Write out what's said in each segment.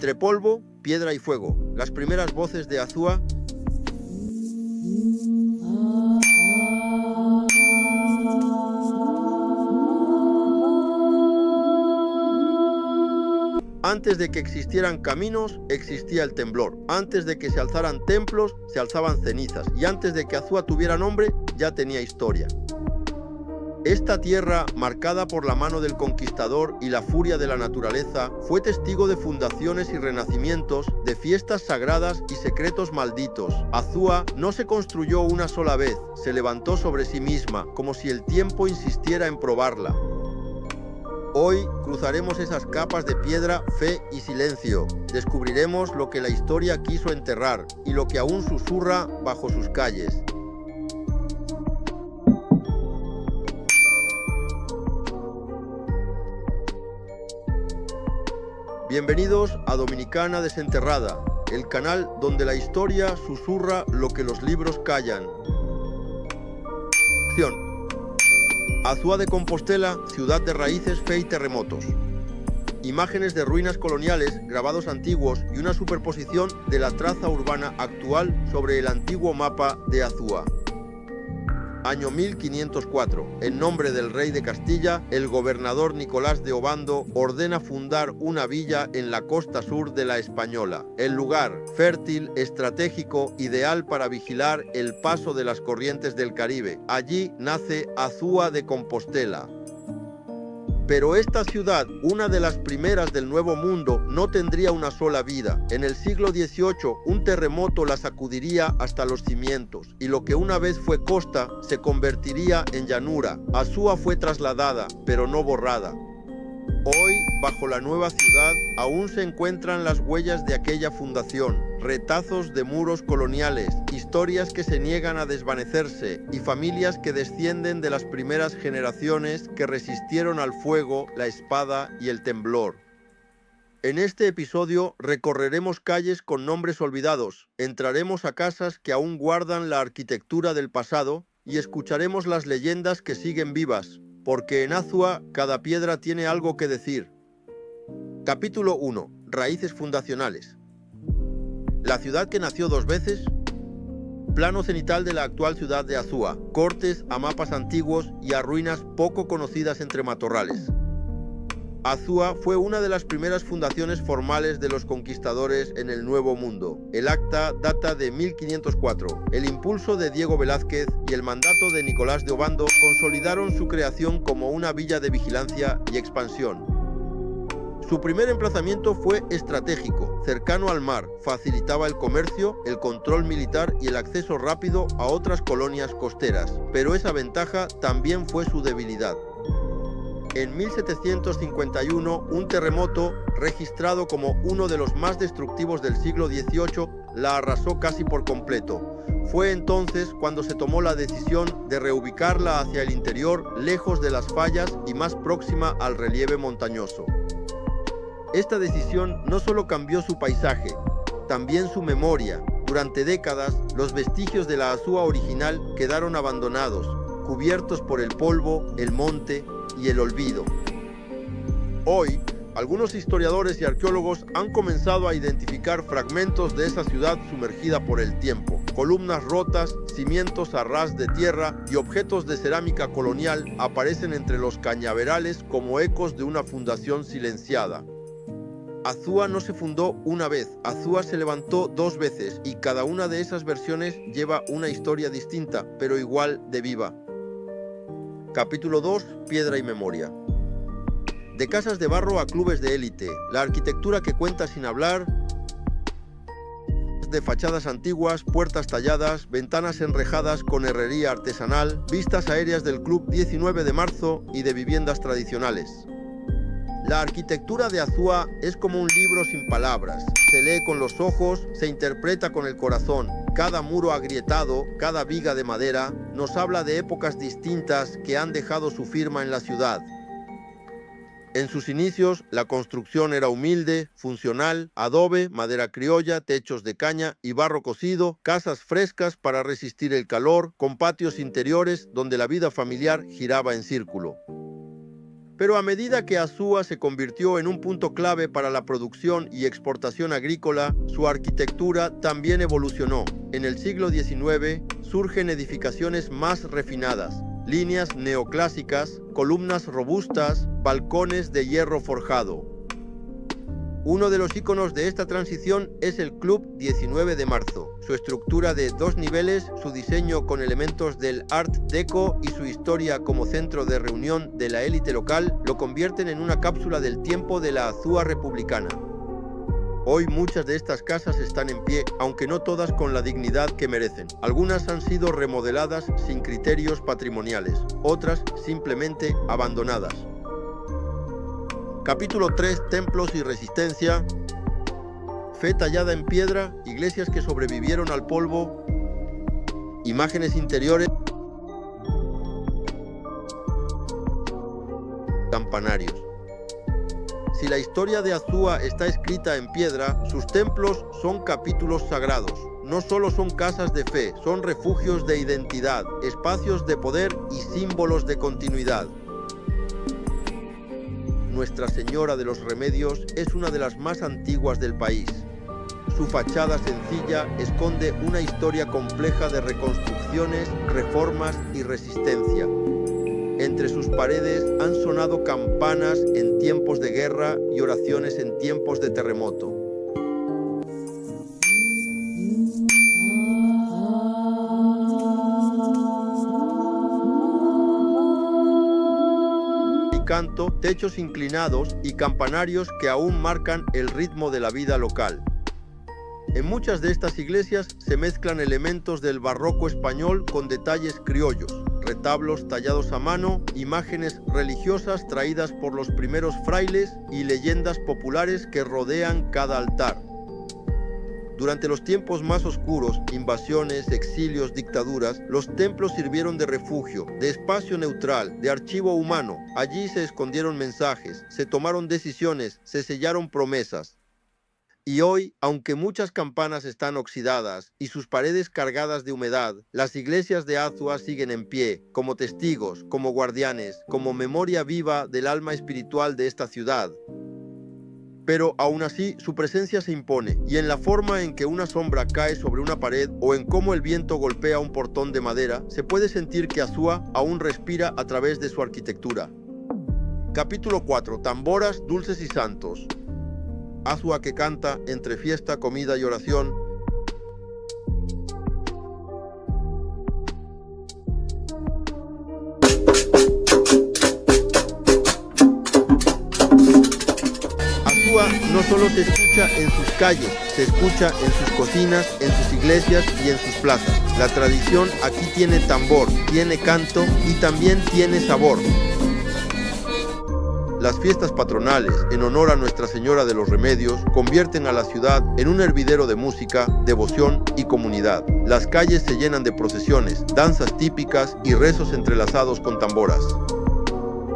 Entre polvo, piedra y fuego, las primeras voces de Azúa. Antes de que existieran caminos, existía el temblor. Antes de que se alzaran templos, se alzaban cenizas. Y antes de que Azúa tuviera nombre, ya tenía historia. Esta tierra, marcada por la mano del conquistador y la furia de la naturaleza, fue testigo de fundaciones y renacimientos, de fiestas sagradas y secretos malditos. Azúa no se construyó una sola vez, se levantó sobre sí misma, como si el tiempo insistiera en probarla. Hoy cruzaremos esas capas de piedra, fe y silencio. Descubriremos lo que la historia quiso enterrar y lo que aún susurra bajo sus calles. Bienvenidos a Dominicana Desenterrada, el canal donde la historia susurra lo que los libros callan. Azúa de Compostela, ciudad de raíces, fe y terremotos. Imágenes de ruinas coloniales, grabados antiguos y una superposición de la traza urbana actual sobre el antiguo mapa de Azúa. Año 1504. En nombre del rey de Castilla, el gobernador Nicolás de Obando ordena fundar una villa en la costa sur de la Española. El lugar, fértil, estratégico, ideal para vigilar el paso de las corrientes del Caribe. Allí nace Azúa de Compostela. Pero esta ciudad, una de las primeras del Nuevo Mundo, no tendría una sola vida. En el siglo XVIII, un terremoto la sacudiría hasta los cimientos, y lo que una vez fue costa se convertiría en llanura. Azúa fue trasladada, pero no borrada. Hoy, bajo la nueva ciudad, aún se encuentran las huellas de aquella fundación, retazos de muros coloniales, historias que se niegan a desvanecerse y familias que descienden de las primeras generaciones que resistieron al fuego, la espada y el temblor. En este episodio recorreremos calles con nombres olvidados, entraremos a casas que aún guardan la arquitectura del pasado y escucharemos las leyendas que siguen vivas, porque en Azúa cada piedra tiene algo que decir. Capítulo 1. Raíces fundacionales. La ciudad que nació dos veces. Plano cenital de la actual ciudad de Azúa. Cortes a mapas antiguos y a ruinas poco conocidas entre matorrales. Azúa fue una de las primeras fundaciones formales de los conquistadores en el Nuevo Mundo. El acta data de 1504. El impulso de Diego Velázquez y el mandato de Nicolás de Obando consolidaron su creación como una villa de vigilancia y expansión. Su primer emplazamiento fue estratégico, cercano al mar, facilitaba el comercio, el control militar y el acceso rápido a otras colonias costeras, pero esa ventaja también fue su debilidad. En 1751, un terremoto, registrado como uno de los más destructivos del siglo XVIII, la arrasó casi por completo. Fue entonces cuando se tomó la decisión de reubicarla hacia el interior, lejos de las fallas y más próxima al relieve montañoso. Esta decisión no solo cambió su paisaje, también su memoria. Durante décadas, los vestigios de la Azúa original quedaron abandonados, cubiertos por el polvo, el monte y el olvido. Hoy, algunos historiadores y arqueólogos han comenzado a identificar fragmentos de esa ciudad sumergida por el tiempo. Columnas rotas, cimientos a ras de tierra y objetos de cerámica colonial aparecen entre los cañaverales como ecos de una fundación silenciada. Azúa no se fundó una vez, Azúa se levantó dos veces y cada una de esas versiones lleva una historia distinta, pero igual de viva. Capítulo 2. Piedra y memoria. De casas de barro a clubes de élite, la arquitectura que cuenta sin hablar, de fachadas antiguas, puertas talladas, ventanas enrejadas con herrería artesanal, vistas aéreas del Club 19 de Marzo y de viviendas tradicionales. La arquitectura de Azúa es como un libro sin palabras. Se lee con los ojos, se interpreta con el corazón. Cada muro agrietado, cada viga de madera, nos habla de épocas distintas que han dejado su firma en la ciudad. En sus inicios, la construcción era humilde, funcional, adobe, madera criolla, techos de caña y barro cocido, casas frescas para resistir el calor, con patios interiores donde la vida familiar giraba en círculo. Pero a medida que Azúa se convirtió en un punto clave para la producción y exportación agrícola, su arquitectura también evolucionó. En el siglo XIX surgen edificaciones más refinadas, líneas neoclásicas, columnas robustas, balcones de hierro forjado. Uno de los íconos de esta transición es el Club 19 de Marzo. Su estructura de 2 niveles, su diseño con elementos del Art Deco y su historia como centro de reunión de la élite local lo convierten en una cápsula del tiempo de la Azúa republicana. Hoy muchas de estas casas están en pie, aunque no todas con la dignidad que merecen. Algunas han sido remodeladas sin criterios patrimoniales, otras simplemente abandonadas. Capítulo 3. Templos y resistencia. Fe tallada en piedra, iglesias que sobrevivieron al polvo, imágenes interiores, campanarios. Si la historia de Azúa está escrita en piedra, sus templos son capítulos sagrados. No solo son casas de fe, son refugios de identidad, espacios de poder y símbolos de continuidad. Nuestra Señora de los Remedios es una de las más antiguas del país. Su fachada sencilla esconde una historia compleja de reconstrucciones, reformas y resistencia. Entre sus paredes han sonado campanas en tiempos de guerra y oraciones en tiempos de terremoto. Canto, techos inclinados y campanarios que aún marcan el ritmo de la vida local. En muchas de estas iglesias se mezclan elementos del barroco español con detalles criollos, retablos tallados a mano, imágenes religiosas traídas por los primeros frailes y leyendas populares que rodean cada altar. Durante los tiempos más oscuros, invasiones, exilios, dictaduras, los templos sirvieron de refugio, de espacio neutral, de archivo humano. Allí se escondieron mensajes, se tomaron decisiones, se sellaron promesas. Y hoy, aunque muchas campanas están oxidadas y sus paredes cargadas de humedad, las iglesias de Azúa siguen en pie, como testigos, como guardianes, como memoria viva del alma espiritual de esta ciudad. Pero aún así su presencia se impone, y en la forma en que una sombra cae sobre una pared o en cómo el viento golpea un portón de madera, se puede sentir que Azúa aún respira a través de su arquitectura. Capítulo 4. Tamboras, dulces y santos. Azúa que canta entre fiesta, comida y oración. No solo se escucha en sus calles, se escucha en sus cocinas, en sus iglesias y en sus plazas. La tradición aquí tiene tambor, tiene canto y también tiene sabor. Las fiestas patronales, en honor a Nuestra Señora de los Remedios, convierten a la ciudad en un hervidero de música, devoción y comunidad. Las calles se llenan de procesiones, danzas típicas y rezos entrelazados con tamboras.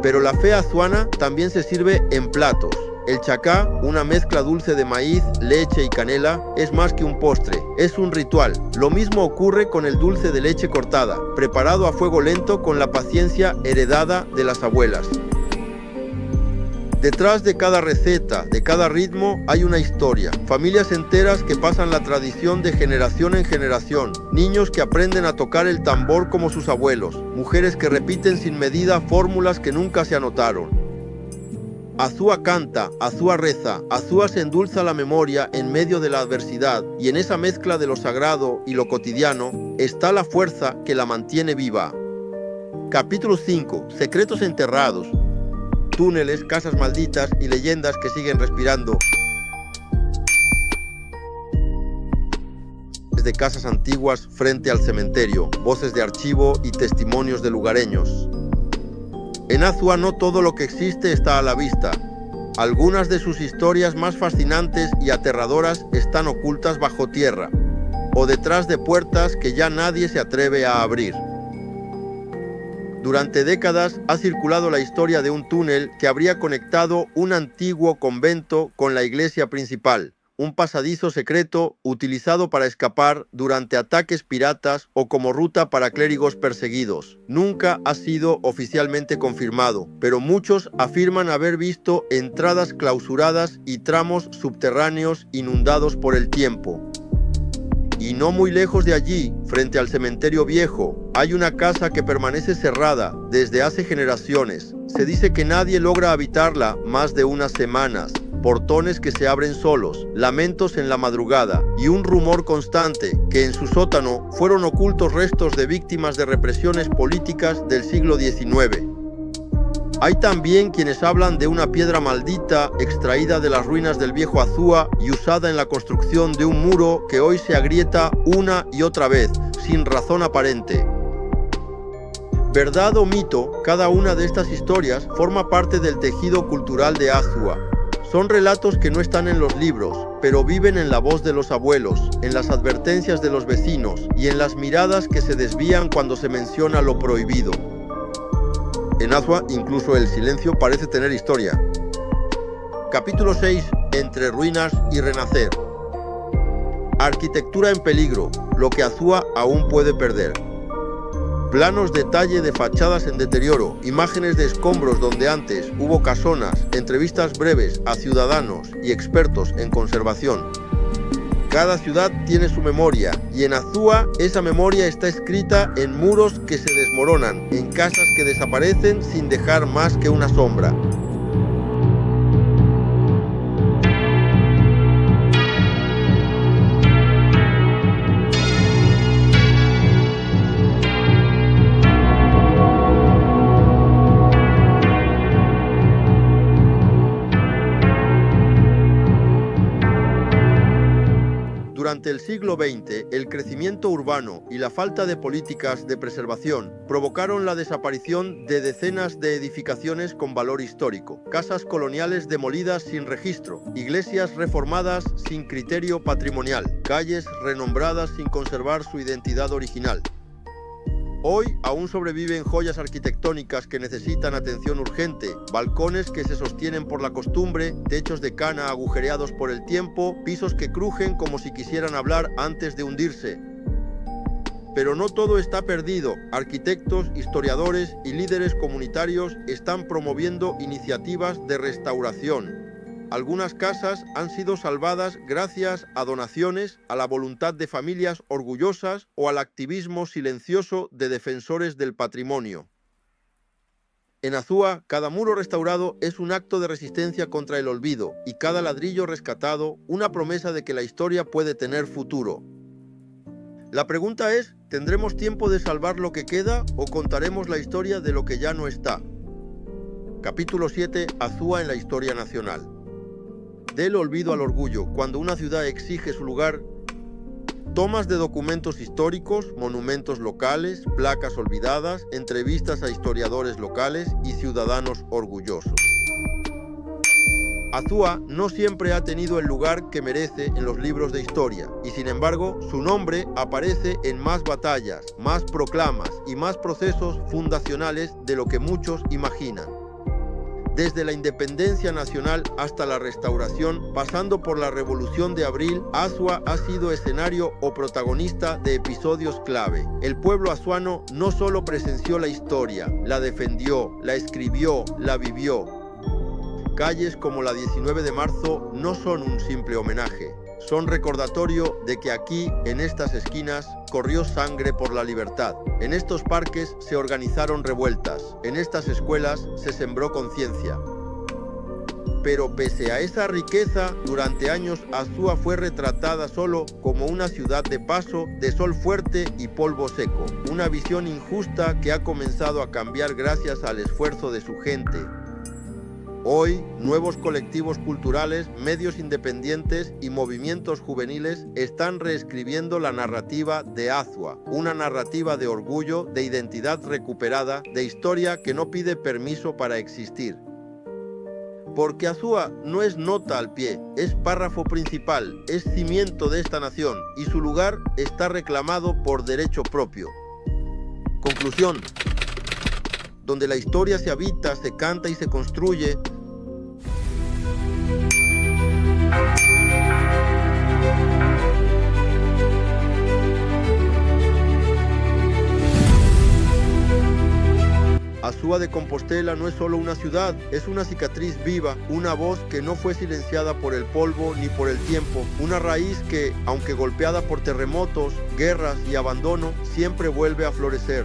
Pero la fe azuana también se sirve en platos. El chacá, una mezcla dulce de maíz, leche y canela, es más que un postre, es un ritual. Lo mismo ocurre con el dulce de leche cortada, preparado a fuego lento con la paciencia heredada de las abuelas. Detrás de cada receta, de cada ritmo, hay una historia. Familias enteras que pasan la tradición de generación en generación. Niños que aprenden a tocar el tambor como sus abuelos. Mujeres que repiten sin medida fórmulas que nunca se anotaron. Azúa canta, Azúa reza, Azúa se endulza la memoria en medio de la adversidad, y en esa mezcla de lo sagrado y lo cotidiano está la fuerza que la mantiene viva. Capítulo 5. Secretos enterrados. Túneles, casas malditas y leyendas que siguen respirando. Desde casas antiguas frente al cementerio, voces de archivo y testimonios de lugareños. En Azúa no todo lo que existe está a la vista. Algunas de sus historias más fascinantes y aterradoras están ocultas bajo tierra o detrás de puertas que ya nadie se atreve a abrir. Durante décadas ha circulado la historia de un túnel que habría conectado un antiguo convento con la iglesia principal, un pasadizo secreto utilizado para escapar durante ataques piratas o como ruta para clérigos perseguidos. Nunca ha sido oficialmente confirmado, pero muchos afirman haber visto entradas clausuradas y tramos subterráneos inundados por el tiempo. Y no muy lejos de allí, frente al cementerio viejo, hay una casa que permanece cerrada desde hace generaciones. Se dice que nadie logra habitarla más de unas semanas. Portones que se abren solos, lamentos en la madrugada y un rumor constante que en su sótano fueron ocultos restos de víctimas de represiones políticas del siglo XIX. Hay también quienes hablan de una piedra maldita extraída de las ruinas del viejo Azúa y usada en la construcción de un muro que hoy se agrieta una y otra vez, sin razón aparente. Verdad o mito, cada una de estas historias forma parte del tejido cultural de Azúa. Son relatos que no están en los libros, pero viven en la voz de los abuelos, en las advertencias de los vecinos y en las miradas que se desvían cuando se menciona lo prohibido. En Azúa, incluso el silencio parece tener historia. Capítulo 6. Entre ruinas y renacer. Arquitectura en peligro, lo que Azúa aún puede perder. Planos detalle de fachadas en deterioro, imágenes de escombros donde antes hubo casonas, entrevistas breves a ciudadanos y expertos en conservación. Cada ciudad tiene su memoria y en Azúa esa memoria está escrita en muros que se desmoronan, en casas que desaparecen sin dejar más que una sombra. Durante el siglo XX, el crecimiento urbano y la falta de políticas de preservación provocaron la desaparición de decenas de edificaciones con valor histórico, casas coloniales demolidas sin registro, iglesias reformadas sin criterio patrimonial, calles renombradas sin conservar su identidad original. Hoy aún sobreviven joyas arquitectónicas que necesitan atención urgente, balcones que se sostienen por la costumbre, techos de cana agujereados por el tiempo, pisos que crujen como si quisieran hablar antes de hundirse. Pero no todo está perdido. Arquitectos, historiadores y líderes comunitarios están promoviendo iniciativas de restauración. Algunas casas han sido salvadas gracias a donaciones, a la voluntad de familias orgullosas o al activismo silencioso de defensores del patrimonio. En Azúa, cada muro restaurado es un acto de resistencia contra el olvido y cada ladrillo rescatado una promesa de que la historia puede tener futuro. La pregunta es, ¿tendremos tiempo de salvar lo que queda o contaremos la historia de lo que ya no está? Capítulo 7. Azúa en la historia nacional. Del olvido al orgullo, cuando una ciudad exige su lugar, tomas de documentos históricos, monumentos locales, placas olvidadas, entrevistas a historiadores locales y ciudadanos orgullosos. Azúa no siempre ha tenido el lugar que merece en los libros de historia, y sin embargo, su nombre aparece en más batallas, más proclamas y más procesos fundacionales de lo que muchos imaginan. Desde la independencia nacional hasta la restauración, pasando por la Revolución de Abril, Azúa ha sido escenario o protagonista de episodios clave. El pueblo azuano no solo presenció la historia, la defendió, la escribió, la vivió. Calles como la 19 de marzo no son un simple homenaje. Son recordatorio de que aquí, en estas esquinas, corrió sangre por la libertad. En estos parques se organizaron revueltas. En estas escuelas se sembró conciencia. Pero pese a esa riqueza, durante años Azúa fue retratada solo como una ciudad de paso, de sol fuerte y polvo seco. Una visión injusta que ha comenzado a cambiar gracias al esfuerzo de su gente. Hoy, nuevos colectivos culturales, medios independientes y movimientos juveniles están reescribiendo la narrativa de Azúa, una narrativa de orgullo, de identidad recuperada, de historia que no pide permiso para existir. Porque Azúa no es nota al pie, es párrafo principal, es cimiento de esta nación y su lugar está reclamado por derecho propio. Conclusión. Donde la historia se habita, se canta y se construye. Azúa de Compostela no es solo una ciudad, es una cicatriz viva, una voz que no fue silenciada por el polvo ni por el tiempo, una raíz que, aunque golpeada por terremotos, guerras y abandono, siempre vuelve a florecer.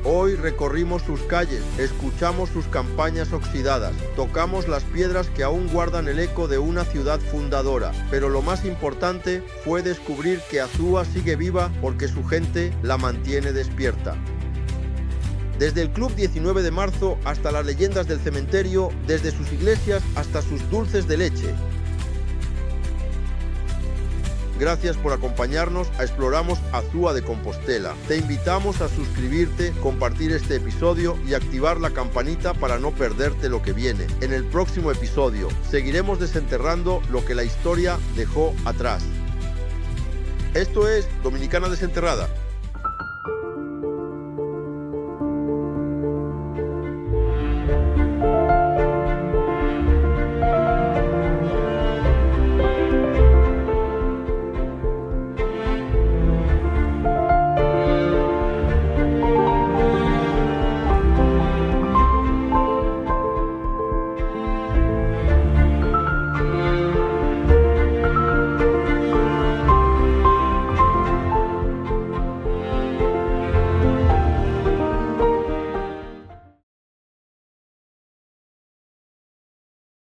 Hoy recorrimos sus calles, escuchamos sus campañas oxidadas, tocamos las piedras que aún guardan el eco de una ciudad fundadora, pero lo más importante fue descubrir que Azúa sigue viva porque su gente la mantiene despierta. Desde el Club 19 de Marzo hasta las leyendas del cementerio, desde sus iglesias hasta sus dulces de leche. Gracias por acompañarnos a Exploramos Azúa de Compostela. Te invitamos a suscribirte, compartir este episodio y activar la campanita para no perderte lo que viene. En el próximo episodio seguiremos desenterrando lo que la historia dejó atrás. Esto es Dominicana Desenterrada.